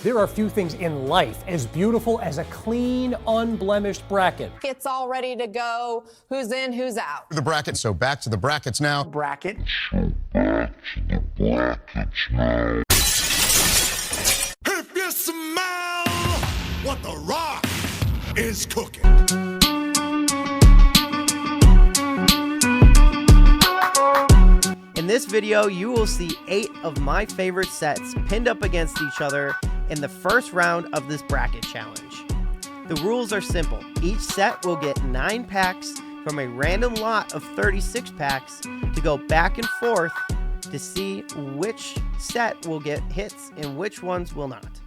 There are few things in life as beautiful as a clean, unblemished bracket. It's all ready to go. Who's in, who's out? The bracket, so back to the brackets now. Bracket. If you smell what The Rock is cooking. In this video, you will see 8 of my favorite sets pinned up against each other in the first round of this bracket challenge. The rules are simple. Each set will get 9 packs from a random lot of 36 packs to go back and forth to see which set will get hits and which ones will not.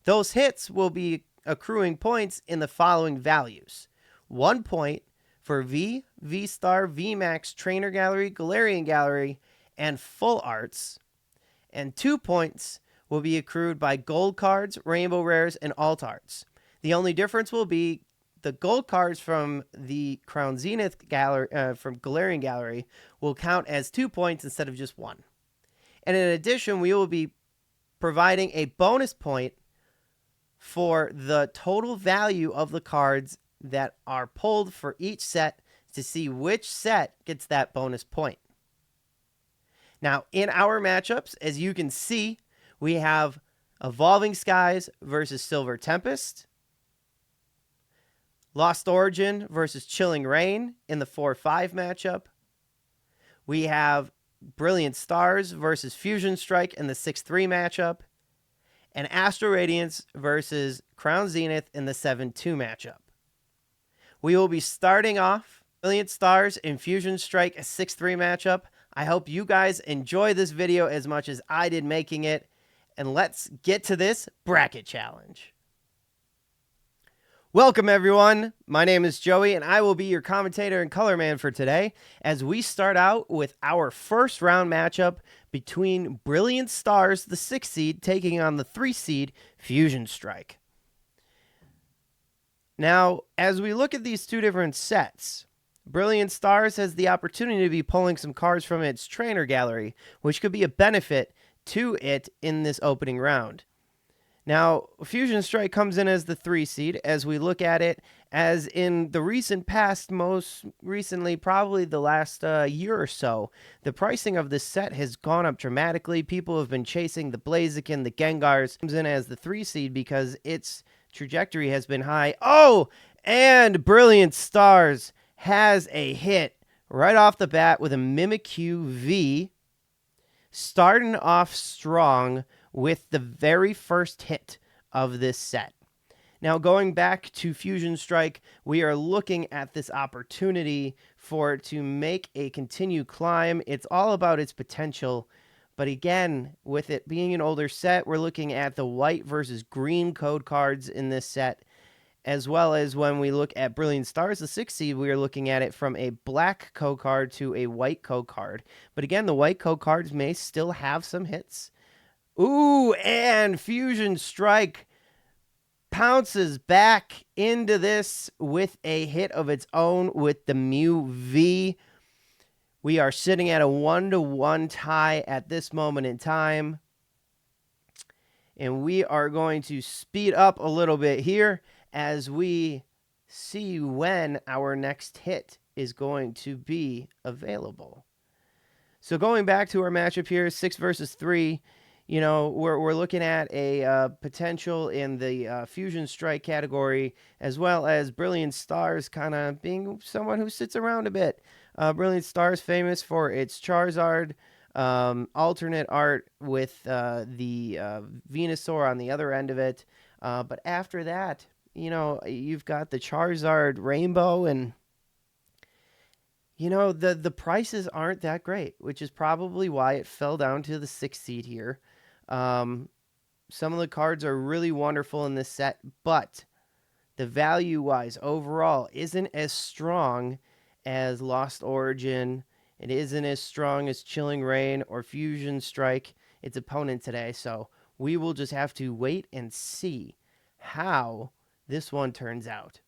Those hits will be accruing points in the following values. 1 point for V, V-Star, VMAX, Trainer Gallery, Galarian Gallery, and Full Arts. And 2 points will be accrued by Gold Cards, Rainbow Rares, and Alt Arts. The only difference will be the Gold Cards from the Crown Zenith Gallery, from Galarian Gallery, will count as 2 points instead of just 1. And in addition, we will be providing a bonus point for the total value of the cards that are pulled for each set to see which set gets that bonus point. Now, in our matchups, as you can see, we have Evolving Skies versus Silver Tempest, Lost Origin versus Chilling Reign in the 4-5 matchup. We have Brilliant Stars versus Fusion Strike in the 6-3 matchup, and Astral Radiance versus Crown Zenith in the 7-2 matchup. We will be starting off Brilliant Stars and Fusion Strike, a 6-3 matchup. I hope you guys enjoy this video as much as I did making it. And let's get to this bracket challenge. Welcome, everyone. My name is Joey, and I will be your commentator and color man for today as we start out with our first round matchup between Brilliant Stars, the 6 seed, taking on the 3 seed, Fusion Strike. Now, as we look at these two different sets, Brilliant Stars has the opportunity to be pulling some cards from its trainer gallery, which could be a benefit to it in this opening round. Now, Fusion Strike comes in as the 3 seed as we look at it as in the recent past, most recently probably the last year or so. The pricing of this set has gone up dramatically. People have been chasing the Blaziken, the Gengars. Comes in as the 3 seed because its trajectory has been high. Oh, and Brilliant Stars has a hit right off the bat with a Mimikyu V, starting off strong with the very first hit of this set. Now, going back to Fusion Strike, we are looking at this opportunity for it to make a continued climb. It's all about its potential. But again, with it being an older set, we're looking at the white versus green code cards in this set, as well as when we look at Brilliant Stars, the 6 seed, we are looking at it from a black code card to a white code card. But again, the white code cards may still have some hits. Ooh, and Fusion Strike pounces back into this with a hit of its own with the Mew V. We are sitting at a 1-1 tie at this moment in time. And we are going to speed up a little bit here as we see when our next hit is going to be available. So going back to our matchup here, 6 versus 3, you know, we're looking at a potential in the Fusion Strike category, as well as Brilliant Stars kind of being someone who sits around a bit. Brilliant Stars famous for its Charizard alternate art with the Venusaur on the other end of it. But after that, you know, you've got the Charizard Rainbow, and you know, the prices aren't that great, which is probably why it fell down to the 6th seed here. Some of the cards are really wonderful in this set, but the value-wise overall isn't as strong as Lost Origin. It isn't as strong as Chilling Reign or Fusion Strike, its opponent today. So we will just have to wait and see how this one turns out.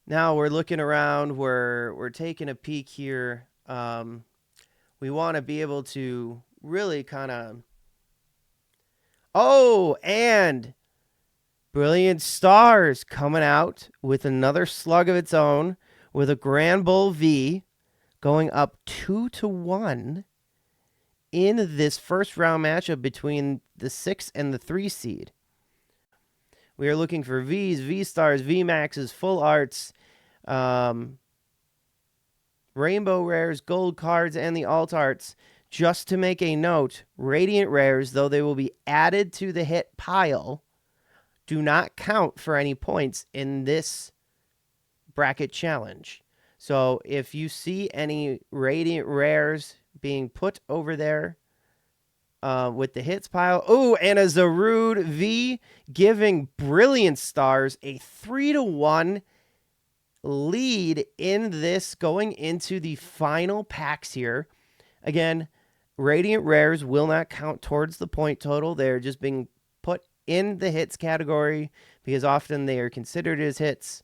Now we're looking around, we're taking a peek here. We want to be able to really kind of Oh, and Brilliant Stars coming out with another slug of its own with a Grand Bull V going up 2-1 in this first round matchup between the 6 and the 3 seed. We are looking for Vs, V-Stars, V-Maxes, Full Arts, Rainbow Rares, Gold Cards, and the Alt Arts. Just to make a note, Radiant Rares, though they will be added to the hit pile, do not count for any points in this bracket challenge. So if you see any Radiant Rares being put over there with the hits pile. Oh, and a Zarude V giving Brilliant Stars a 3-1 lead in this going into the final packs here. Again, Radiant Rares will not count towards the point total. They're just being put in the hits category because often they are considered as hits.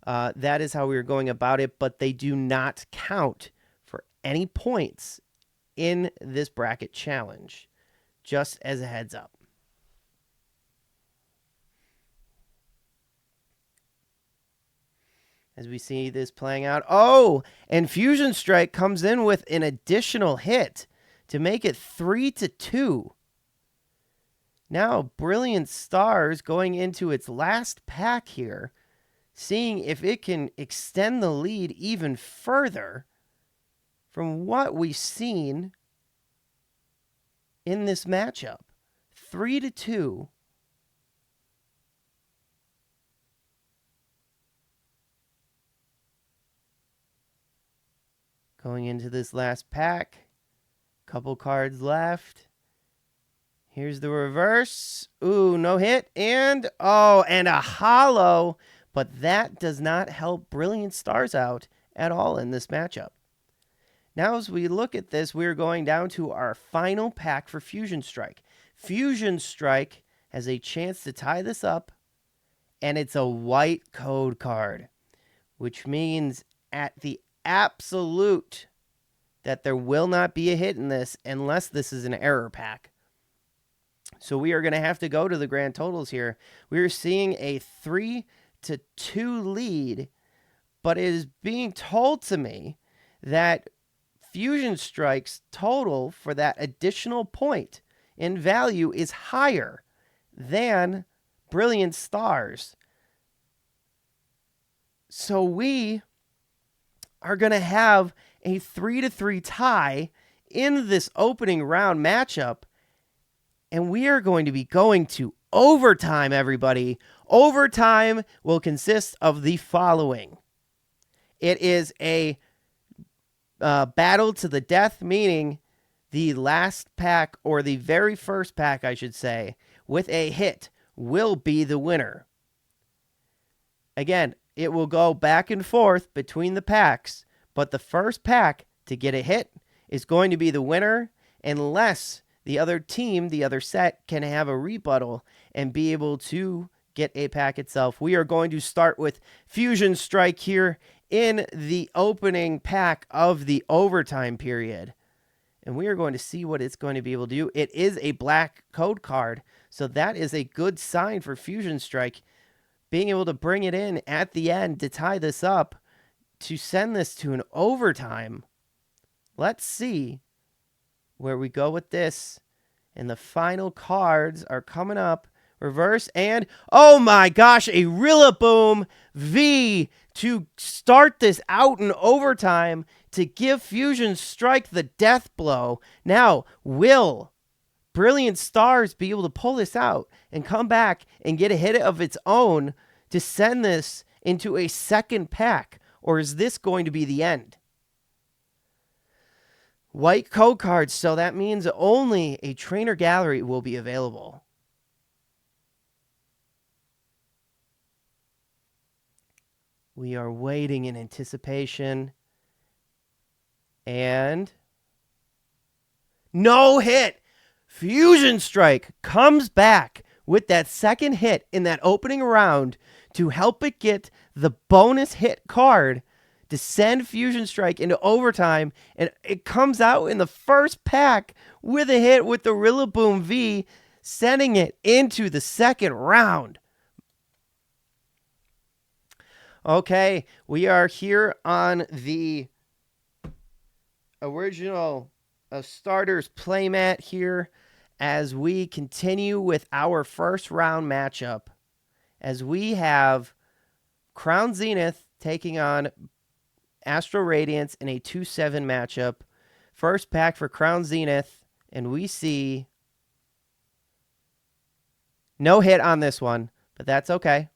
That is how we are going about it, but they do not count for any points in this bracket challenge, just as a heads up. As we see this playing out. Oh, and Fusion Strike comes in with an additional hit to make it 3-2. Now, Brilliant Stars going into its last pack here, seeing if it can extend the lead even further from what we've seen in this matchup. 3-2. Going into this last pack. Couple cards left. Here's the reverse. Ooh, no hit. And, oh, and a hollow. But that does not help Brilliant Stars out at all in this matchup. Now, as we look at this, we're going down to our final pack for Fusion Strike. Fusion Strike has a chance to tie this up, and it's a white code card, which means at the absolute that there will not be a hit in this unless this is an error pack. So we are going to have to go to the grand totals here. We are seeing a 3-2 lead, but it is being told to me that Fusion Strike's total for that additional point in value is higher than Brilliant Stars. So we are going to have a 3-3 tie in this opening round matchup, and we are going to be going to overtime, everybody. Overtime will consist of the following. It is a battle to the death, meaning the last pack, or the very first pack, I should say, with a hit will be the winner. Again, it will go back and forth between the packs, but the first pack to get a hit is going to be the winner unless the other team, the other set, can have a rebuttal and be able to get a pack itself. We are going to start with Fusion Strike here in the opening pack of the overtime period. And we are going to see what it's going to be able to do. It is a black code card, so that is a good sign for Fusion Strike. Being able to bring it in at the end to tie this up, to send this to an overtime. Let's see where we go with this. And the final cards are coming up. Reverse and, oh my gosh, a Rillaboom V to start this out in overtime to give Fusion Strike the death blow. Now, will Brilliant Stars be able to pull this out and come back and get a hit of its own to send this into a second pack? Or is this going to be the end? White code cards, so that means only a trainer gallery will be available. We are waiting in anticipation. And no hit. Fusion Strike comes back with that second hit in that opening round to help it get the bonus hit card to send Fusion Strike into overtime. And it comes out in the first pack with a hit with the Rillaboom V, sending it into the second round. Okay, we are here on the original starters playmat here as we continue with our first round matchup, as we have Crown Zenith taking on Astral Radiance in a 2-7 matchup. First pack for Crown Zenith, and we see no hit on this one, but that's okay.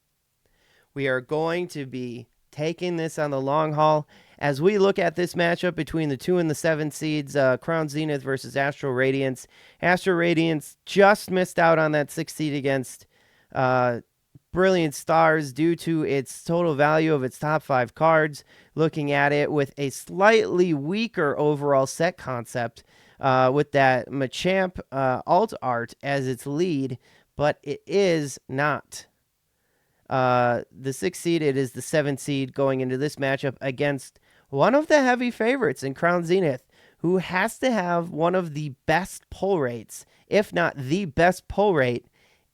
We are going to be taking this on the long haul as we look at this matchup between the 2 and the 7 seeds, Crown Zenith versus Astral Radiance. Astral Radiance just missed out on that 6 seed against Brilliant Stars due to its total value of its top 5 cards. Looking at it with a slightly weaker overall set concept with that Machamp alt art as its lead, but it is not the 6th seed. It is the 7th seed going into this matchup against one of the heavy favorites in Crown Zenith, who has to have one of the best pull rates, if not the best pull rate,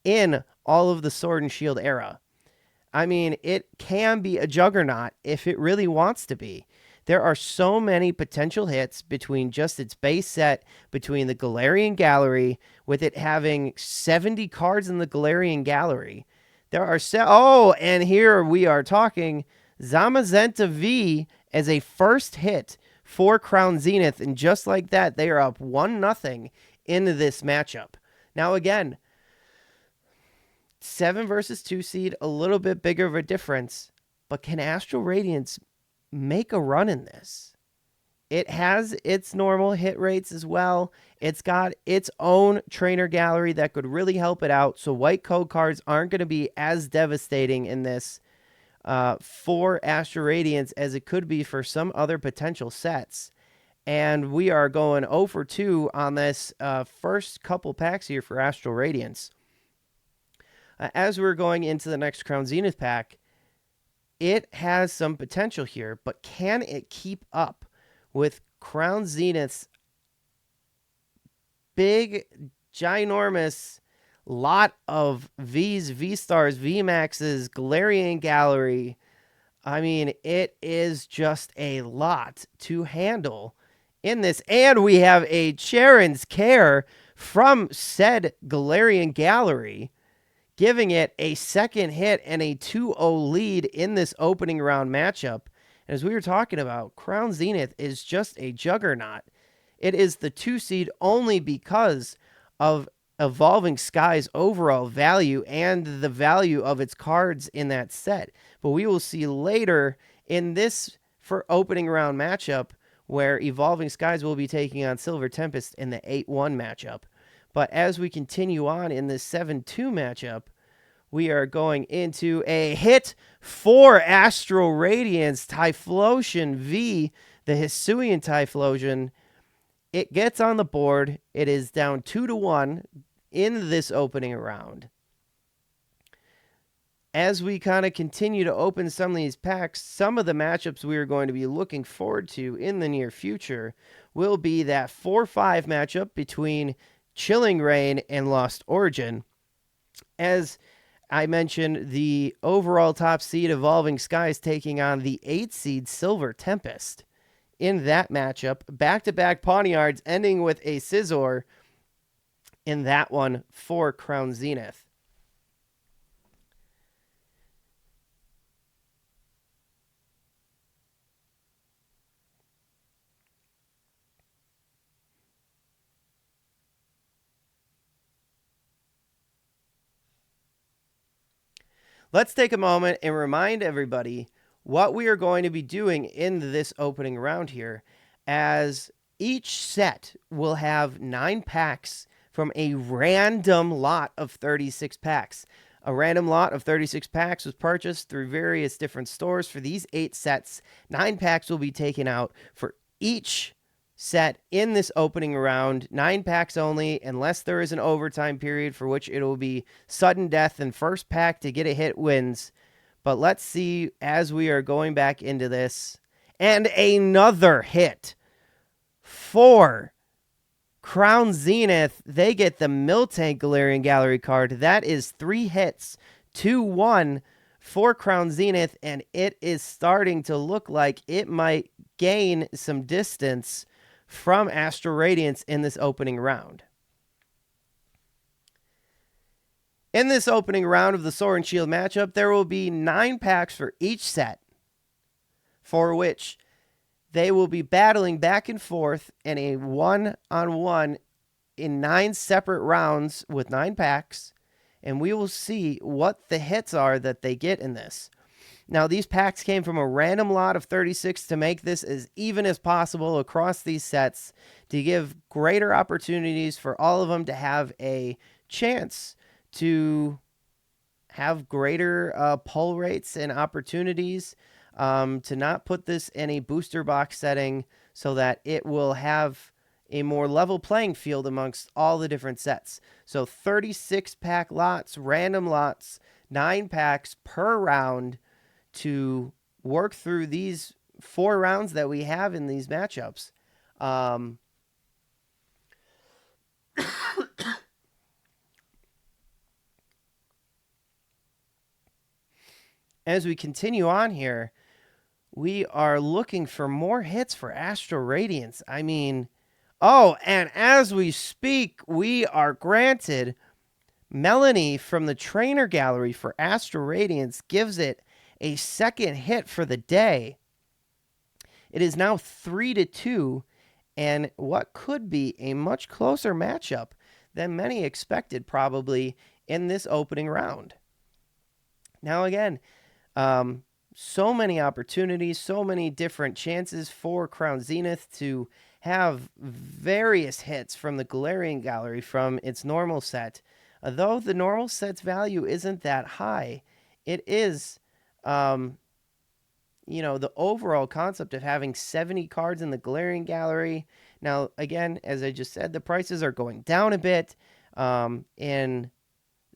in all of the Sword and Shield era. I mean, it can be a juggernaut if it really wants to be. There are so many potential hits between just its base set, between the Galarian Gallery, with it having 70 cards in the Galarian Gallery. There are and here we are talking Zamazenta V as a first hit for Crown Zenith, and just like that, they are up 1-0 into this matchup. Now again, 7 versus 2 seed, a little bit bigger of a difference, but can Astral Radiance make a run in this? It has its normal hit rates as well. It's got its own trainer gallery that could really help it out, so white code cards aren't going to be as devastating in this for Astral Radiance as it could be for some other potential sets. And we are going 0 for 2 on this first couple packs here for Astral Radiance. As we're going into the next Crown Zenith pack, it has some potential here, but can it keep up with Crown Zenith's big, ginormous lot of Vs, V-Stars, V-Maxes, Galarian Gallery? I mean, it is just a lot to handle in this. And we have a Charon's Care from said Galarian Gallery, giving it a second hit and a 2-0 lead in this opening round matchup. As we were talking about, Crown Zenith is just a juggernaut. It is the 2 seed only because of Evolving Skies' overall value and the value of its cards in that set. But we will see later in this for opening round matchup where Evolving Skies will be taking on Silver Tempest in the 8-1 matchup. But as we continue on in this 7-2 matchup, we are going into a hit for Astral Radiance, Typhlosion V, the Hisuian Typhlosion. It gets on the board. It is down 2-1 in this opening round. As we kind of continue to open some of these packs, some of the matchups we are going to be looking forward to in the near future will be that 4-5 matchup between Chilling Reign and Lost Origin. As I mentioned, the overall top seed Evolving Skies taking on the 8 seed Silver Tempest. In that matchup, back-to-back Pawniards ending with a Scizor in that one for Crown Zenith. Let's take a moment and remind everybody what we are going to be doing in this opening round here, as each set will have 9 packs from a random lot of 36 packs. A random lot of 36 packs was purchased through various different stores for these 8 sets. 9 packs will be taken out for each set in this opening round. 9 packs only, unless there is an overtime period, for which it will be sudden death and first pack to get a hit wins. But let's see as we are going back into this. And another hit for Crown Zenith, they get the Miltank Galarian Gallery card. That is 3 hits, 2-1 for Crown Zenith, and it is starting to look like it might gain some distance from Astral Radiance in this opening round. In this opening round of the Sword and Shield matchup, there will be 9 packs for each set, for which they will be battling back and forth in a 1-on-1 in 9 separate rounds with 9 packs, and we will see what the hits are that they get in this. Now, these packs came from a random lot of 36 to make this as even as possible across these sets to give greater opportunities for all of them to have a chance to have greater pull rates and opportunities, to not put this in a booster box setting so that it will have a more level playing field amongst all the different sets. So 36 pack lots, random lots, 9 packs per round to work through these 4 rounds that we have in these matchups. As we continue on here, we are looking for more hits for Astral Radiance. I mean, oh, and as we speak, we are granted Melanie from the Trainer Gallery for Astral Radiance gives it a second hit for the day. It is now 3-2, and what could be a much closer matchup than many expected probably in this opening round. Now again, so many opportunities, so many different chances for Crown Zenith to have various hits from the Galarian Gallery from its normal set. Though the normal set's value isn't that high, it is, the overall concept of having 70 cards in the Galarian Gallery. Now, again, as I just said, the prices are going down a bit in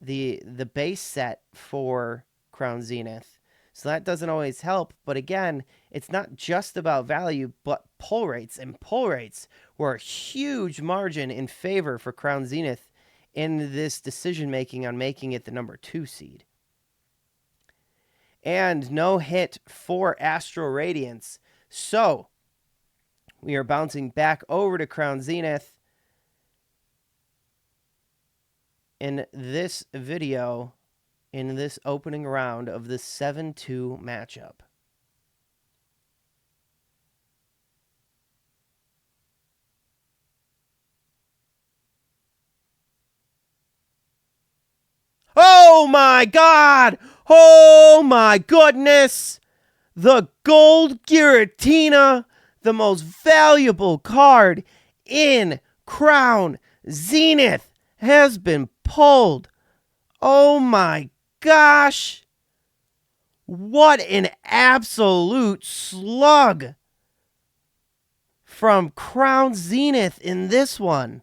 the base set for Crown Zenith. So that doesn't always help. But again, it's not just about value, but pull rates. And pull rates were a huge margin in favor for Crown Zenith in this decision-making on making it the number 2 seed. And no hit for Astral Radiance. So we are bouncing back over to Crown Zenith in this video, in this opening round of the 7-2 matchup. Oh my God! Oh my goodness! The Gold Giratina, the most valuable card in Crown Zenith, has been pulled. Oh my gosh! What an absolute slug from Crown Zenith in this one.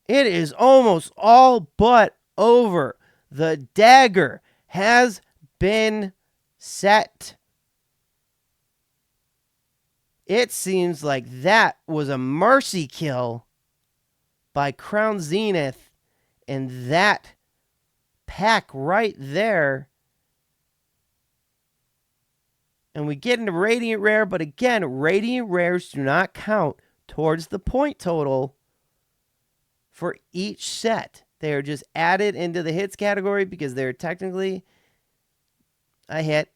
It is almost all but over. The dagger has been set. It seems like that was a mercy kill by Crown Zenith, and that pack right there. And we get into Radiant Rare, but again, Radiant Rares do not count towards the point total for each set. They are just added into the hits category because they're technically a hit.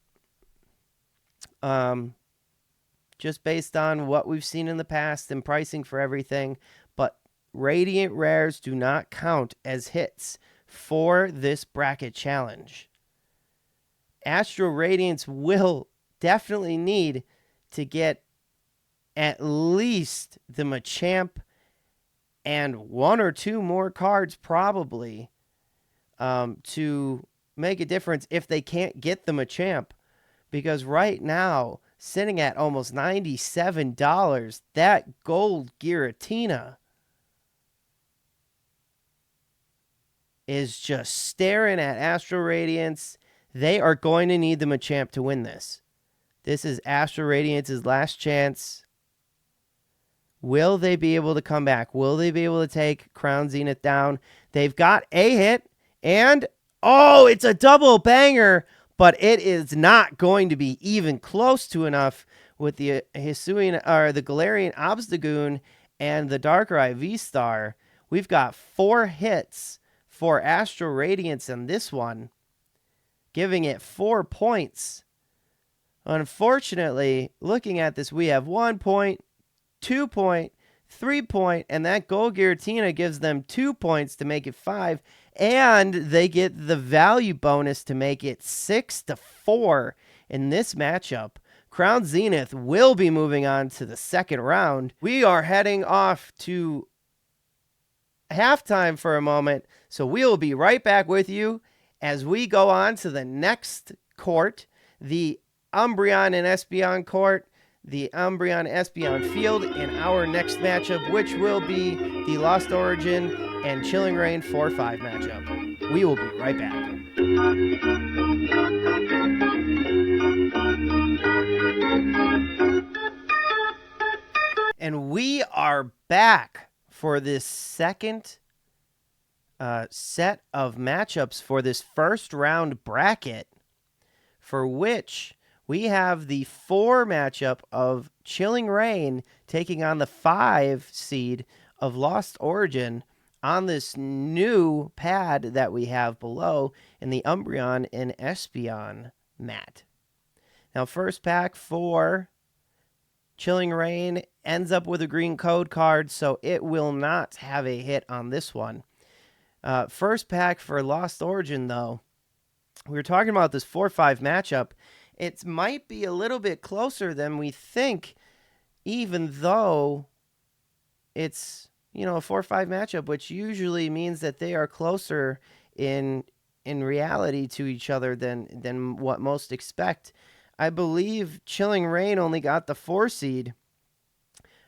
Just based on what we've seen in the past and pricing for everything. But Radiant Rares do not count as hits for this bracket challenge. Astral Radiance will definitely need to get at least the Machamp and 1 or 2 more cards probably to make a difference if they can't get the Machamp. Because right now, sitting at almost $97, that Gold Giratina is just staring at Astral Radiance. They are going to need the Machamp to win this. This is Astral Radiance's last chance. Will they be able to come back? Will they be able to take Crown Zenith down? They've got a hit, and oh, it's a double banger, but it is not going to be even close to enough with the Hisuian or the Galarian Obstagoon and the Darkrai V-Star. We've got 4 hits for Astral Radiance in this one, giving it 4 points. Unfortunately, looking at this, we have 1 point, 2 point, 3 point, and that Gold Giratina gives them 2 points to make it 5, and they get the value bonus to make it 6-4 in this matchup. Crown Zenith will be moving on to the second round. We are heading off to halftime for a moment, so we will be right back with you as we go on to the next court, the Umbreon and Espeon court, the Umbreon Espeon field in our next matchup, which will be the Lost Origin and Chilling Reign 4-5 matchup. We will be right back. And we are back for this second set of matchups for this first round bracket, for which we have the 4 matchup of Chilling Reign taking on the 5 seed of Lost Origin on this new pad that we have below in the Umbreon and Espeon mat. Now, first pack for Chilling Reign ends up with a green code card, so it will not have a hit on this one. First pack for Lost Origin, though, we were talking about this 4-5 matchup. It might be a little bit closer than we think, even though it's, a 4-5 matchup, which usually means that they are closer in reality to each other than what most expect. I believe Chilling Reign only got the 4 seed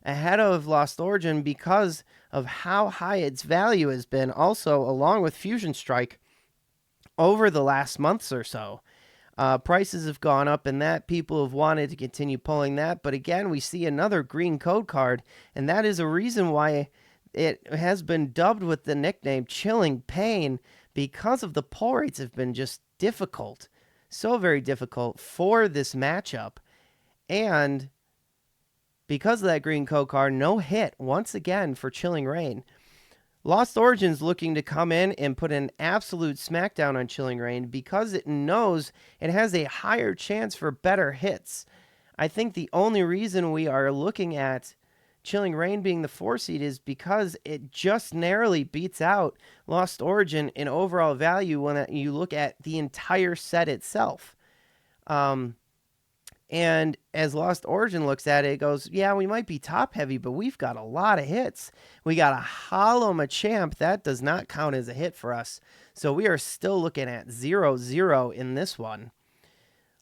ahead of Lost Origin because of how high its value has been, also along with Fusion Strike over the last months or so. Prices have gone up, and that people have wanted to continue pulling that. But again, we see another green code card, and that is a reason why it has been dubbed with the nickname Chilling Pain, because of the pull rates have been just difficult. So very difficult for this matchup. And because of that green code card, no hit once again for Chilling Reign. Lost Origin's looking to come in and put an absolute smackdown on Chilling Reign because it knows it has a higher chance for better hits. I think the only reason we are looking at Chilling Reign being the 4 seed is because it just narrowly beats out Lost Origin in overall value when you look at the entire set itself. And as Lost Origin looks at it, it goes, yeah, we might be top heavy, but we've got a lot of hits. We got a Hollow Machamp. That does not count as a hit for us. So we are still looking at 0-0 in this one.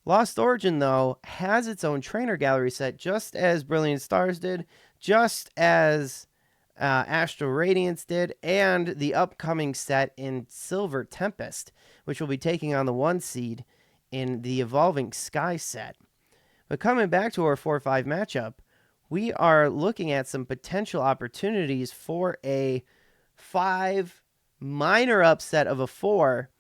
Lost Origin, though, has its own trainer gallery set, just as Brilliant Stars did, just as Astral Radiance did, and the upcoming set in Silver Tempest, which will be taking on the 1 seed in the Evolving Sky set. But coming back to our 4-5 matchup, we are looking at some potential opportunities for a 5 minor upset of a 4,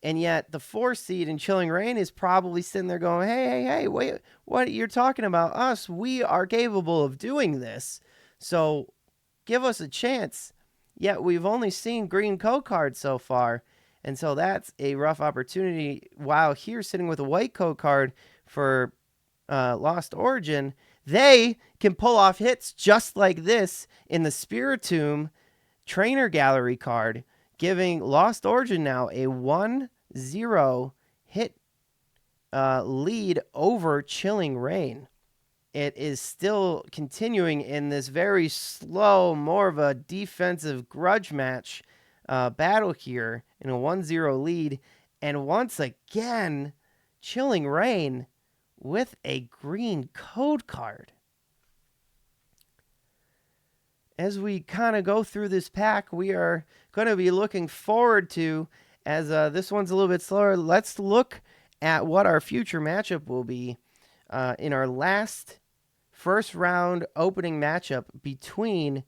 and yet the 4 seed in Chilling Reign is probably sitting there going, hey, wait, what you're talking about us? We are capable of doing this, so give us a chance. Yet we've only seen green code cards so far, and so that's a rough opportunity. While here sitting with a white code card for Lost Origin, they can pull off hits just like this in the Spiritomb Trainer Gallery card, giving Lost Origin now a 1-0 hit lead over Chilling Reign. It is still continuing in this very slow, more of a defensive grudge match battle here in a 1-0 lead. And once again, Chilling Reign with a green code card. As we kind of go through this pack, we are going to be looking forward to, as this one's a little bit slower, let's look at what our future matchup will be in our last first round opening matchup between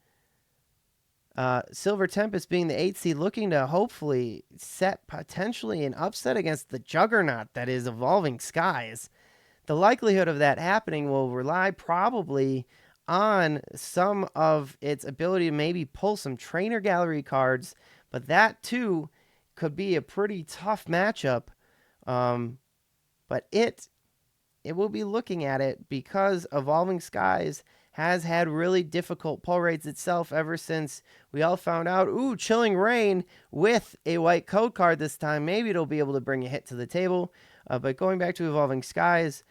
Silver Tempest being the 8th seed, looking to hopefully set potentially an upset against the juggernaut that is Evolving Skies. The likelihood of that happening will rely probably on some of its ability to maybe pull some trainer gallery cards, but that too could be a pretty tough matchup. But it will be looking at it because Evolving Skies has had really difficult pull rates itself ever since we all found out, Chilling Reign with a white code card this time. Maybe it'll be able to bring a hit to the table. But going back to Evolving Skies,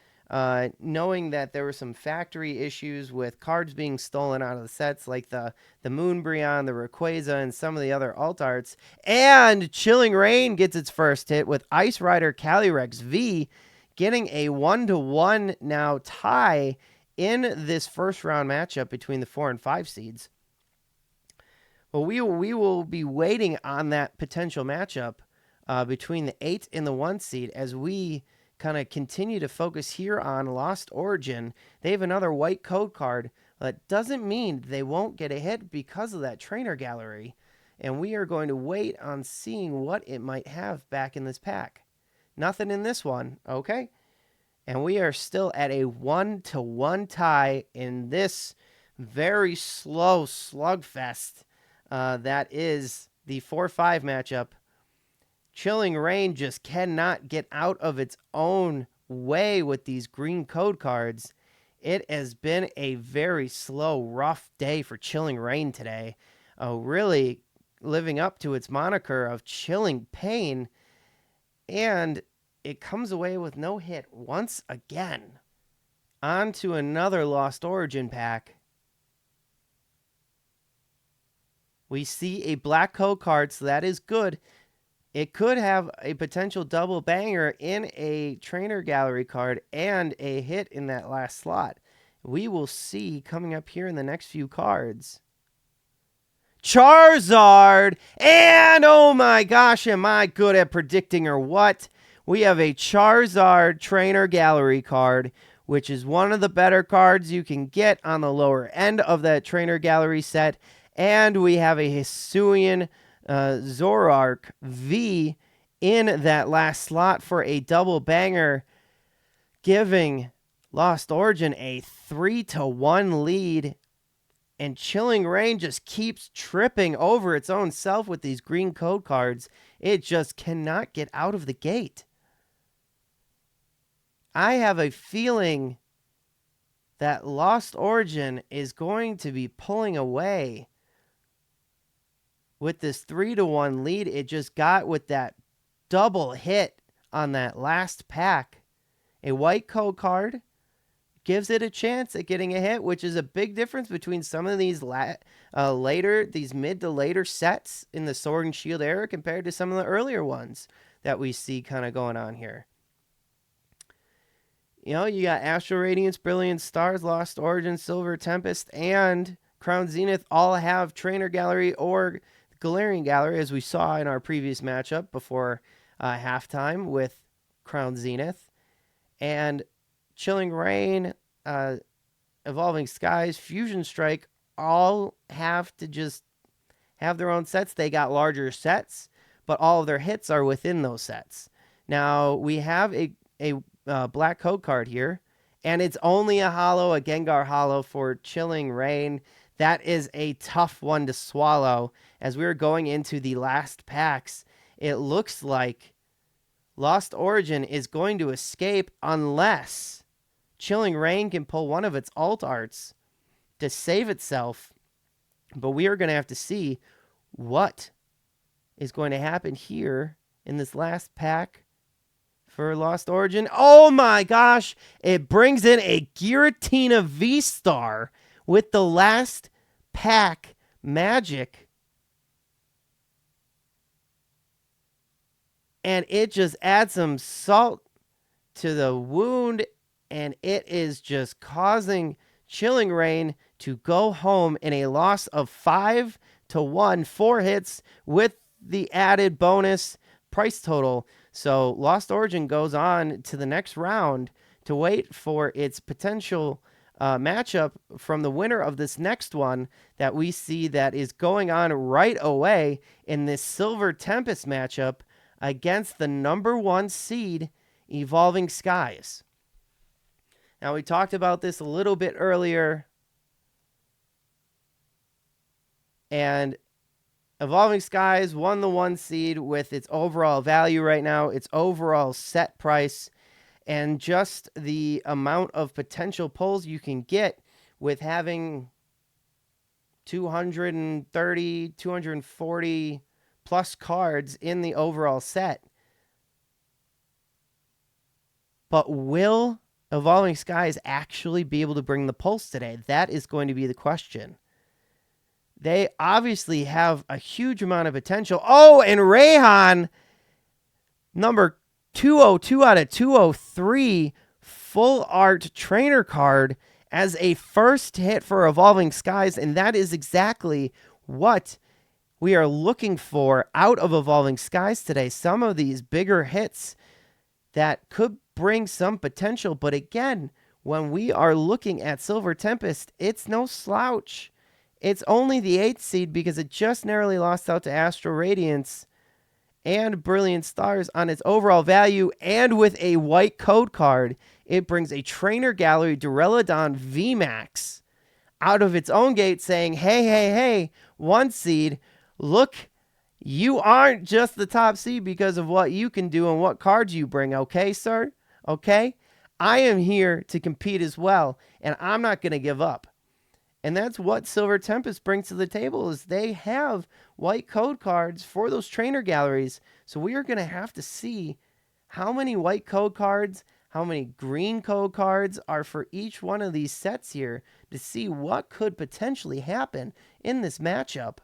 knowing that there were some factory issues with cards being stolen out of the sets, like the Moonbreon, the Rayquaza, and some of the other alt arts, and Chilling Reign gets its first hit with Ice Rider Calyrex V getting a 1-1 now tie in this first round matchup between the 4 and 5 seeds. Well, we will be waiting on that potential matchup between the 8 and the 1 seed as we kind of continue to focus here on Lost Origin. They have another white code card. That doesn't mean they won't get a hit because of that trainer gallery. And we are going to wait on seeing what it might have back in this pack. Nothing in this one, okay? And we are still at a 1-1 tie in this very slow slugfest that is the 4-5 matchup. Chilling Reign just cannot get out of its own way with these green code cards. It has been a very slow, rough day for Chilling Reign today. Really living up to its moniker of Chilling Pain. And it comes away with no hit once again. On to another Lost Origin pack. We see a black code card, so that is good. It could have a potential double banger in a trainer gallery card and a hit in that last slot. We will see coming up here in the next few cards. Charizard! And oh my gosh, am I good at predicting or what? We have a Charizard trainer gallery card, which is one of the better cards you can get on the lower end of that trainer gallery set. And we have a Hisuian Zoroark V in that last slot for a double banger, giving Lost Origin a 3-1 lead. And Chilling Reign just keeps tripping over its own self with these green code cards. It just cannot get out of the gate. I have a feeling that Lost Origin is going to be pulling away with this 3-1 lead it just got with that double hit on that last pack. A white code card gives it a chance at getting a hit, which is a big difference between some of these these mid to later sets in the Sword and Shield era compared to some of the earlier ones that we see kind of going on here. You know, you got Astral Radiance, Brilliant Stars, Lost Origin, Silver Tempest, and Crown Zenith all have Trainer Gallery or Galarian Gallery, as we saw in our previous matchup before halftime with Crown Zenith. And Chilling Reign, Evolving Skies, Fusion Strike all have to just have their own sets. They got larger sets, but all of their hits are within those sets. Now, we have a black code card here, and it's only a holo, a Gengar holo for Chilling Reign. That is a tough one to swallow. As we're going into the last packs, it looks like Lost Origin is going to escape unless Chilling Reign can pull one of its alt arts to save itself. But we are going to have to see what is going to happen here in this last pack for Lost Origin. Oh my gosh! It brings in a Giratina V-Star with the last pack magic. And it just adds some salt to the wound, and it is just causing Chilling Reign to go home in a loss of 5-1, 4 hits with the added bonus price total. So Lost Origin goes on to the next round to wait for its potential matchup from the winner of this next one that we see that is going on right away in this Silver Tempest matchup against the number 1 seed Evolving Skies. Now, we talked about this a little bit earlier, and Evolving Skies won the 1 seed with its overall value right now, its overall set price, and just the amount of potential pulls you can get with having 230, 240 plus cards in the overall set. But will Evolving Skies actually be able to bring the pulse today? That is going to be the question. They obviously have a huge amount of potential. Oh, and Rayhan, number 202 out of 203, full art trainer card as a first hit for Evolving Skies. And that is exactly what we are looking for out of Evolving Skies today. Some of these bigger hits that could bring some potential. But again, when we are looking at Silver Tempest, it's no slouch. It's only the 8th seed because it just narrowly lost out to Astral Radiance and Brilliant Stars on its overall value. And with a white code card, it brings a Trainer Gallery Duraludon VMAX out of its own gate saying, hey, 1 seed, look, you aren't just the top seed because of what you can do and what cards you bring, okay, sir? Okay? I am here to compete as well, and I'm not going to give up. And that's what Silver Tempest brings to the table is they have white code cards for those trainer galleries. So we are going to have to see how many white code cards, how many green code cards are for each one of these sets here to see what could potentially happen in this matchup.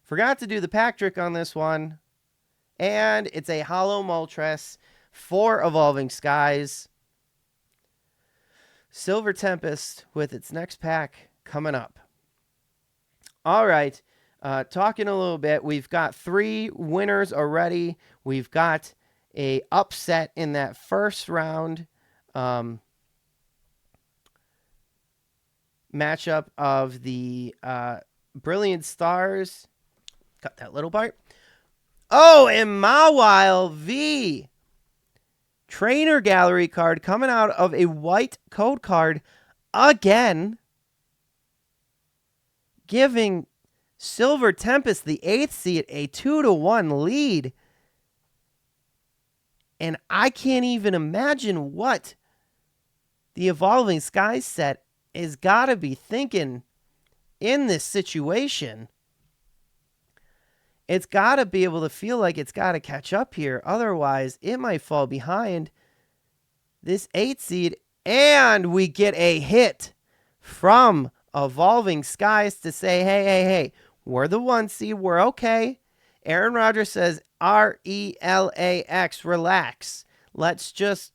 Forgot to do the pack trick on this one. And it's a Hollow Moltres for Evolving Skies. Silver Tempest with its next pack coming up. All right, talking a little bit, we've got 3 winners already. We've got a upset in that first round matchup of the Brilliant Stars. Cut that little part. Oh, and Mawile V. Trainer Gallery card coming out of a white code card again, giving Silver Tempest, the 8th seed, a 2-1 lead. And I can't even imagine what the Evolving Skies set is got to be thinking in this situation. It's got to be able to feel like it's got to catch up here. Otherwise, it might fall behind this 8th seed. And we get a hit from Evolving Skies to say, hey, we're the 1 seed. We're okay. Aaron Rodgers says, RELAX, relax. Let's just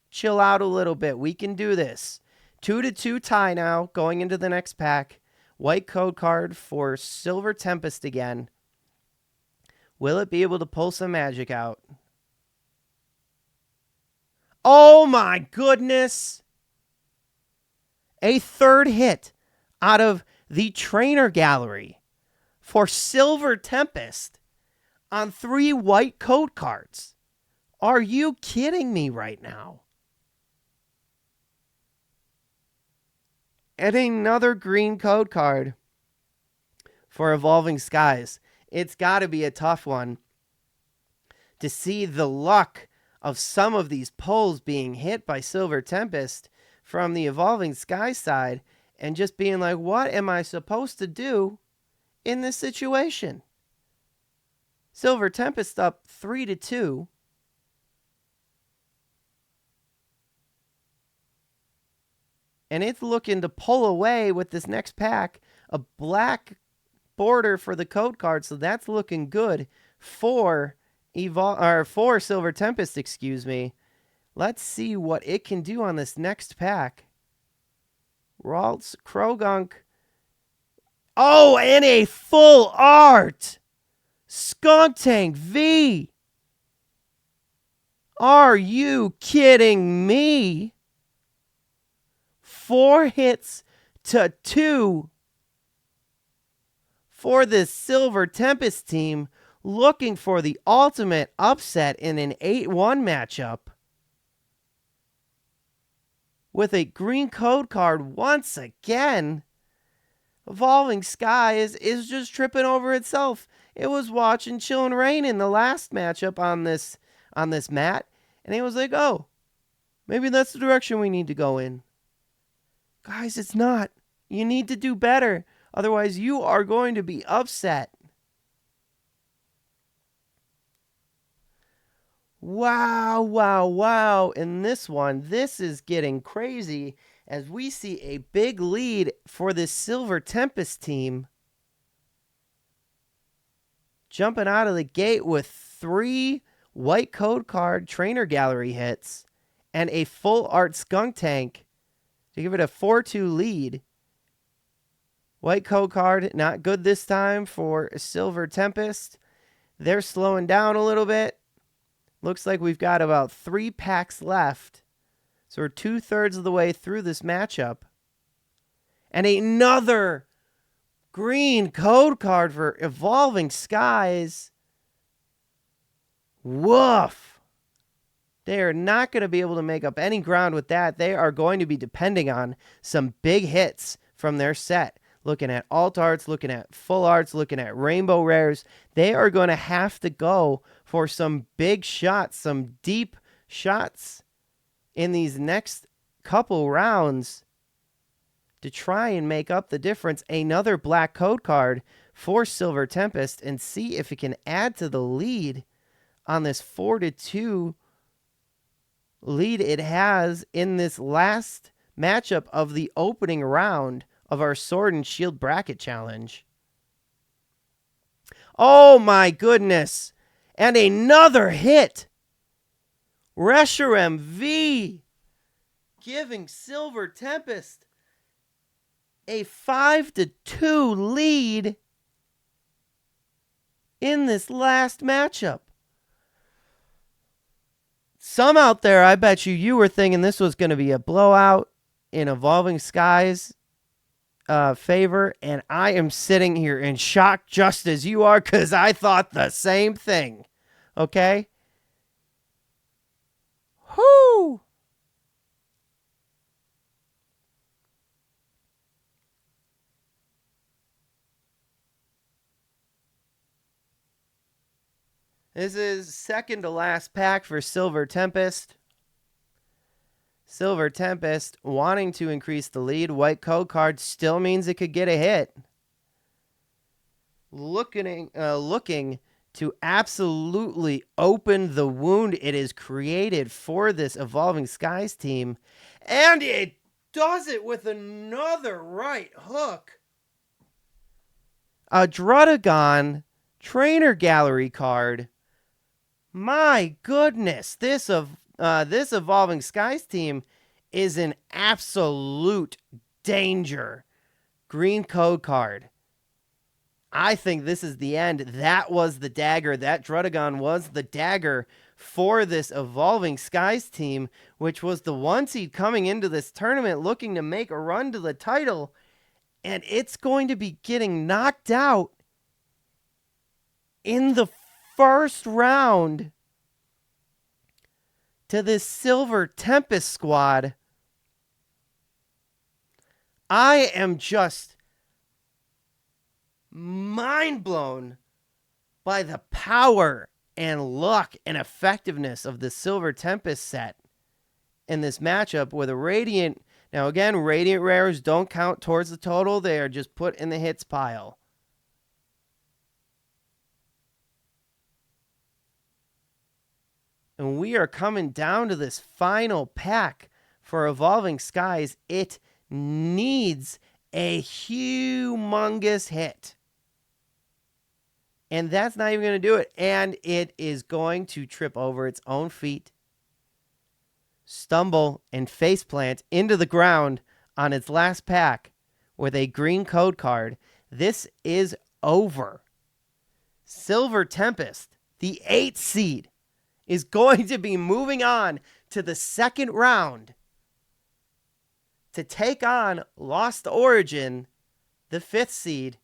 chill out a little bit. We can do this. 2-2 tie now going into the next pack. White code card for Silver Tempest again. Will it be able to pull some magic out? Oh my goodness. A 3rd hit out of the Trainer Gallery for Silver Tempest on 3 white code cards. Are you kidding me right now? And another green code card for Evolving Skies. It's got to be a tough one to see the luck of some of these pulls being hit by Silver Tempest from the Evolving Skies side and just being like, what am I supposed to do in this situation? Silver Tempest up 3-2. And it's looking to pull away with this next pack a black border for the code card, so that's looking good for Silver Tempest, excuse me. Let's see what it can do on this next pack. Ralts, Krogunk. Oh, and a full art Skuntank V. Are you kidding me? 4 hits to 2 for this Silver Tempest team, looking for the ultimate upset in an 8-1 matchup. With a green code card once again, Evolving Skies is just tripping over itself. It was watching Chillin' Rain in the last matchup on this mat, and it was like, oh, maybe that's the direction we need to go in. Guys, it's not. You need to do better. Otherwise, you are going to be upset. Wow, wow, wow. In this one, this is getting crazy as we see a big lead for this Silver Tempest team. Jumping out of the gate with 3 white code card trainer gallery hits and a full art skunk tank to give it a 4-2 lead. White code card, not good this time for Silver Tempest. They're slowing down a little bit. Looks like we've got about 3 packs left. So we're 2/3 of the way through this matchup. And another green code card for Evolving Skies. Woof. They are not going to be able to make up any ground with that. They are going to be depending on some big hits from their set. Looking at alt arts, looking at full arts, looking at rainbow rares. They are going to have to go for some big shots, some deep shots in these next couple rounds to try and make up the difference. Another black code card for Silver Tempest, and see if it can add to the lead on this 4-2 lead it has in this last matchup of the opening round of our Sword and Shield Bracket Challenge. Oh my goodness. And another hit. Reshiram V giving Silver Tempest a 5-2 lead in this last matchup. Some out there, I bet you were thinking this was going to be a blowout in Evolving Skies' favor, and I am sitting here in shock just as you are, because I thought the same thing. Okay? Whoo! This is second to last pack for Silver Tempest. Silver Tempest wanting to increase the lead. White code card still means it could get a hit. Looking to absolutely open the wound it has created for this Evolving Skies team. And it does it with another right hook. A Drudagon Trainer Gallery card. My goodness, this Evolving Skies team is in absolute danger. Green code card. I think this is the end. That was the dagger. That Drudagon was the dagger for this Evolving Skies team, which was the 1 seed coming into this tournament looking to make a run to the title. And it's going to be getting knocked out in the first round to this Silver Tempest squad. I am just mind blown by the power and luck and effectiveness of the Silver Tempest set in this matchup with a Radiant. Now again, Radiant rares don't count towards the total. They are just put in the hits pile. And we are coming down to this final pack for Evolving Skies. It needs a humongous hit. And that's not even going to do it. And it is going to trip over its own feet, stumble, and faceplant into the ground on its last pack with a green code card. This is over. Silver Tempest, the 8th seed is going to be moving on to the second round to take on Lost Origin, the 5th seed.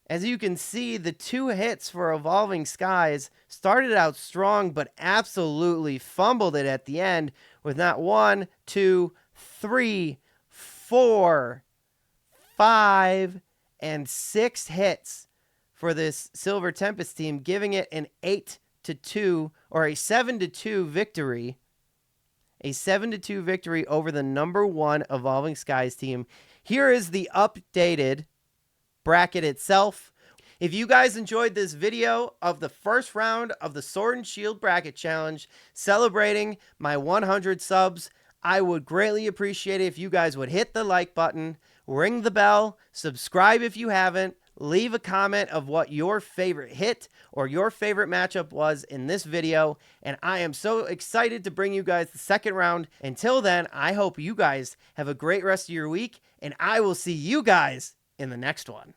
As you can see, the 2 hits for Evolving Skies started out strong, but absolutely fumbled it at the end with not 1, 2, 3, 4, 5, and 6 hits for this Silver Tempest team, giving it an 8-2 or a 7-2 victory. A 7-2 victory over the number 1 Evolving Skies team. Here is the updated bracket itself. If you guys enjoyed this video of the first round of the Sword and Shield Bracket Challenge celebrating my 100 subs, I would greatly appreciate it if you guys would hit the like button, ring the bell, subscribe if you haven't, leave a comment of what your favorite hit or your favorite matchup was in this video, and I am so excited to bring you guys the second round. Until then, I hope you guys have a great rest of your week, and I will see you guys in the next one.